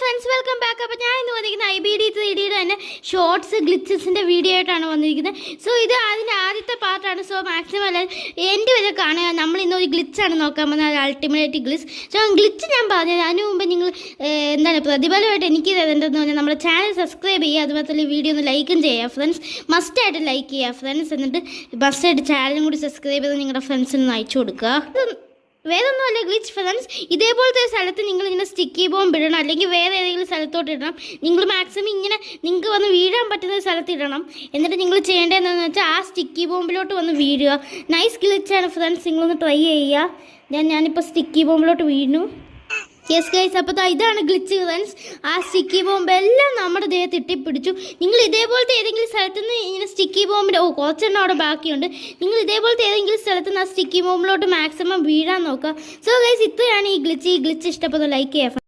Friends welcome back. അപ്പോൾ ഞാൻ ഇന്ന് വന്നിരിക്കുന്ന IBD 3Dയുടെ തന്നെ ഷോർട്സ് ഗ്ലിച്ചസിൻ്റെ വീഡിയോ ആയിട്ടാണ് വന്നിരിക്കുന്നത്. സോ ഇത് അതിൻ്റെ ആദ്യത്തെ പാർട്ടാണ്. സോ മാക്സിമം അല്ല എൻ്റെ വരെ കാണുക. നമ്മൾ ഇന്നൊരു ഗ്ലിച്ചാണ് നോക്കാൻ പോകുന്നത്, അൾട്ടിമേറ്റ് ഗ്ലിച്ച്. സോ ഗ്ലിച്ച് ഞാൻ പറഞ്ഞത് അതിന് മുമ്പ് നിങ്ങൾ എന്താണ് പ്രതിഫലമായിട്ട് എനിക്ക് തരേണ്ടതെന്ന് പറഞ്ഞാൽ നമ്മുടെ ചാനൽ സബ്സ്ക്രൈബ് ചെയ്യുക, അതുപോലെ തന്നെ വീഡിയോ ഒന്ന് ലൈക്കും ചെയ്യുക ഫ്രണ്ട്സ്. മസ്റ്റായിട്ട് ലൈക്ക് ചെയ്യുക ഫ്രണ്ട്സ്. എന്നിട്ട് മസ്റ്റായിട്ട് ചാനലും കൂടി സബ്സ്ക്രൈബ് ചെയ്ത് നിങ്ങളുടെ ഫ്രണ്ട്സിന് അയച്ചു കൊടുക്കുക. വേറൊന്നുമല്ല ഗ്ലിച്ച് ഫ്രണ്ട്സ്, ഇതേപോലത്തെ സ്ഥലത്ത് നിങ്ങൾ ഇങ്ങനെ സ്റ്റിക്കി ബോംബ് ഇടണം, അല്ലെങ്കിൽ വേറെ ഏതെങ്കിലും സ്ഥലത്തോട്ട് ഇടണം. നിങ്ങൾ മാക്സിമം ഇങ്ങനെ നിങ്ങൾക്ക് വന്ന് വീഴാൻ പറ്റുന്ന സ്ഥലത്ത് ഇടണം. എന്നിട്ട് നിങ്ങൾ ചെയ്യേണ്ടതെന്ന് വെച്ചാൽ ആ സ്റ്റിക്കി ബോംബിലോട്ട് വന്ന് വീഴുക. നൈസ് ഗ്ലിച്ചാണ് ഫ്രണ്ട്സ്, നിങ്ങളൊന്ന് ട്രൈ ചെയ്യുക. ഞാനിപ്പോൾ സ്റ്റിക്കി ബോംബിലോട്ട് വീണു. യെസ് ഗൈസ്, അപ്പോൾ ഇതാണ് ഗ്ലിച്ച് ഫ്രണ്ട്സ്. ആ സ്റ്റിക്കി ബോംബ് എല്ലാം നമ്മുടെ ദേഹത്ത് ഇട്ടിപ്പിടിച്ചു. നിങ്ങൾ ഇതേപോലത്തെ ഏതെങ്കിലും സ്ഥലത്ത് നിന്ന് ഇങ്ങനെ സ്റ്റിക്കി ബോംബിൻ്റെ കുറച്ചെണ്ണം അവിടെ ബാക്കിയുണ്ട്. നിങ്ങൾ ഇതേപോലത്തെ ഏതെങ്കിലും സ്ഥലത്ത് നിന്ന് ആ സ്റ്റിക്കി ബോംബിലോട്ട് മാക്സിമം വീഴാൻ നോക്കുക. സോ ഗൈസ്, ഇത്രയാണ് ഈ ഗ്ലിച്ച് ഇഷ്ടപ്പെടുന്നത്. ലൈക്ക് ചെയ്യുക.